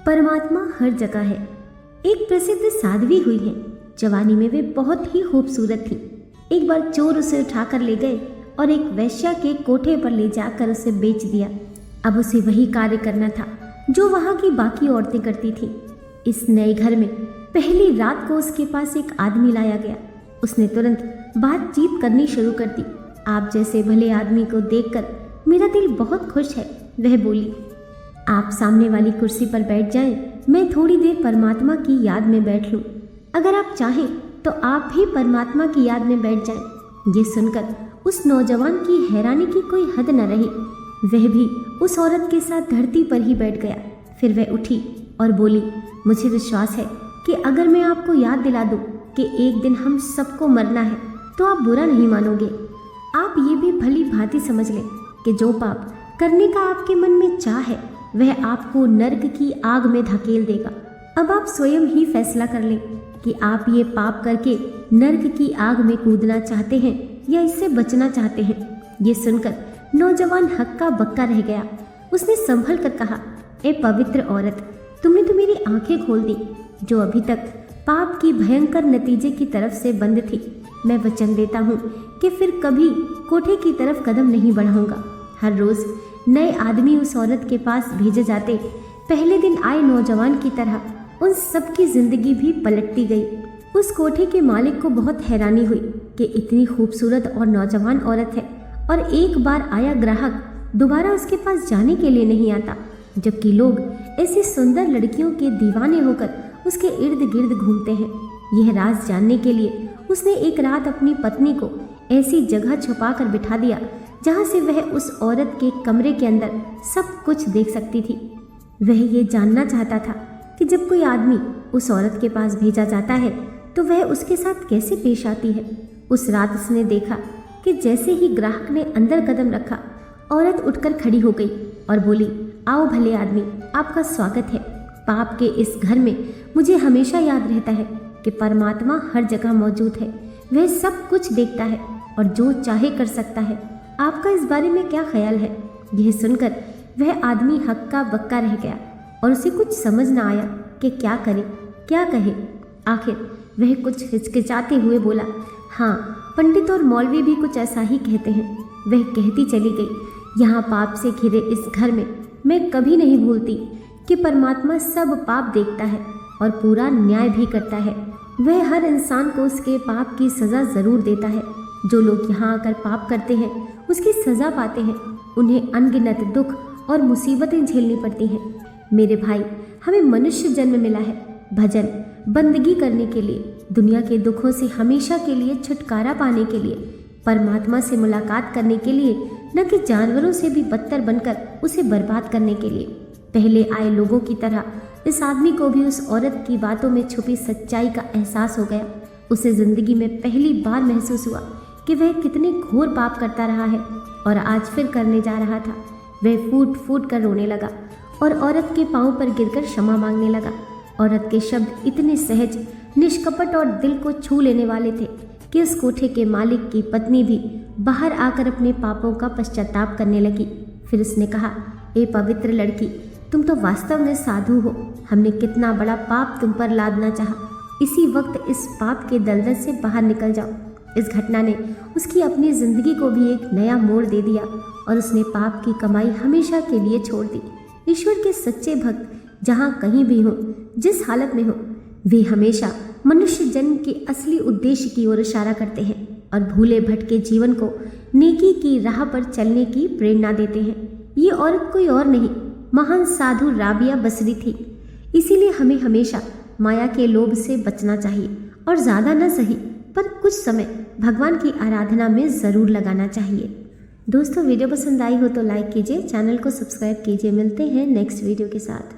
परमात्मा हर जगह है। एक प्रसिद्ध साध्वी हुई है। जवानी में वे बहुत ही खूबसूरत थी। एक बार चोर उसे उठाकर ले गए और एक वैश्या के कोठे पर ले जाकर उसे बेच दिया। अब उसे वही कार्य करना था जो वहां की बाकी औरतें करती थीं। इस नए घर में पहली रात को उसके पास एक आदमी लाया गया। उसने तुरंत बातचीत करनी शुरू कर दी। आप जैसे भले आदमी को देखकर मेरा दिल बहुत खुश है, वह बोली। आप सामने वाली कुर्सी पर बैठ जाएं, मैं थोड़ी देर परमात्मा की याद में बैठ लूं। अगर आप चाहें तो आप भी परमात्मा की याद में बैठ जाएं। ये सुनकर उस नौजवान की हैरानी की कोई हद न रही। वह भी उस औरत के साथ धरती पर ही बैठ गया। फिर वह उठी और बोली, मुझे विश्वास है कि अगर मैं आपको याद दिला दूं कि एक दिन हम सबको मरना है तो आप बुरा नहीं मानोगे। आप ये भी भली भांति समझ लें कि जो पाप करने का आपके मन में चाह है वह आपको नर्क की आग में धकेल देगा। अब आप स्वयं ही फैसला कर लें कि आप ये पाप करके नर्क की आग में कूदना चाहते हैं या इससे बचना चाहते हैं। ये सुनकर नौजवान हक्का बक्का रह गया। उसने संभल कर कहा, ए पवित्र औरत, तुमने तो मेरी आंखें खोल दी। जो अभी तक पाप की भयंकर नतीजे की तरफ से बंद थी, मैं वचन देता हूँ कि फिर कभी कोठे की तरफ कदम नहीं बढ़ाऊंगा। हर रोज नए आदमी उस औरत के पास भेजे जाते। पहले दिन आए नौजवान की तरह उन सबकी जिंदगी भी पलटती गई। उस कोठे के मालिक को बहुत हैरानी हुई कि इतनी खूबसूरत और नौजवान औरत है और एक बार आया ग्राहक दोबारा उसके पास जाने के लिए नहीं आता, जबकि लोग ऐसी सुंदर लड़कियों के दीवाने होकर उसके इर्द गिर्द घूमते हैं। यह राज जानने के लिए उसने एक रात अपनी पत्नी को ऐसी जगह छुपा कर बिठा दिया जहां से वह उस औरत के कमरे के अंदर सब कुछ देख सकती थी। वह ये जानना चाहता था कि जब कोई आदमी उस औरत के पास भेजा जाता है तो वह उसके साथ कैसे पेश आती है। उस रात उसने देखा कि जैसे ही ग्राहक ने अंदर कदम रखा, औरत उठकर खड़ी हो गई और बोली, आओ भले आदमी, आपका स्वागत है। पाप के इस घर में मुझे हमेशा याद रहता है कि परमात्मा हर जगह मौजूद है। वह सब कुछ देखता है और जो चाहे कर सकता है। आपका इस बारे में क्या ख्याल है? यह सुनकर वह आदमी हक्का बक्का रह गया और उसे कुछ समझ न आया कि क्या करे, क्या कहे। आखिर वह कुछ हिचकिचाते हुए बोला, हाँ, पंडित और मौलवी भी कुछ ऐसा ही कहते हैं। वह कहती चली गई, यहाँ पाप से घिरे इस घर में मैं कभी नहीं भूलती कि परमात्मा सब पाप देखता है और पूरा न्याय भी करता है। वह हर इंसान को उसके पाप की सज़ा ज़रूर देता है। जो लोग यहाँ आकर पाप करते हैं उसकी सज़ा पाते हैं। उन्हें अनगिनत दुख और मुसीबतें झेलनी पड़ती हैं। मेरे भाई, हमें मनुष्य जन्म मिला है भजन बंदगी करने के लिए, दुनिया के दुखों से हमेशा के लिए छुटकारा पाने के लिए, परमात्मा से मुलाकात करने के लिए, न कि जानवरों से भी बदतर बनकर उसे बर्बाद करने के लिए। पहले आए लोगों की तरह इस आदमी को भी उस औरत की बातों में छुपी सच्चाई का एहसास हो गया। उसे जिंदगी में पहली बार महसूस हुआ कि वह कितने घोर पाप करता रहा है और आज फिर करने जा रहा था। वह फूट फूट कर रोने लगा और औरत के पांव पर गिरकर क्षमा मांगने लगा। औरत के शब्द इतने सहज, निष्कपट और दिल को छू लेने वाले थे कि उस कोठे के मालिक की पत्नी भी बाहर आकर अपने पापों का पश्चाताप करने लगी। फिर उसने कहा, ए पवित्र लड़की, तुम तो वास्तव में साधु हो। हमने कितना बड़ा पाप तुम पर लादना चाहा। इसी वक्त इस पाप के दलदल से बाहर निकल जाओ। इस घटना ने उसकी अपनी जिंदगी को भी एक नया मोड़ दे दिया और उसने पाप की कमाई हमेशा के लिए छोड़ दी। ईश्वर के सच्चे भक्त जहाँ कहीं भी हों, जिस हालत में हों, वे हमेशा मनुष्य जन्म के असली उद्देश्य की ओर इशारा करते हैं और भूले भटके जीवन को नेकी की राह पर चलने की प्रेरणा देते हैं। ये औरत कोई और नहीं, महान साधु राबिया बसरी थी। इसीलिए हमें हमेशा माया के लोभ से बचना चाहिए और ज़्यादा न सही पर कुछ समय भगवान की आराधना में ज़रूर लगाना चाहिए। दोस्तों, वीडियो पसंद आई हो तो लाइक कीजिए, चैनल को सब्सक्राइब कीजिए। मिलते हैं नेक्स्ट वीडियो के साथ।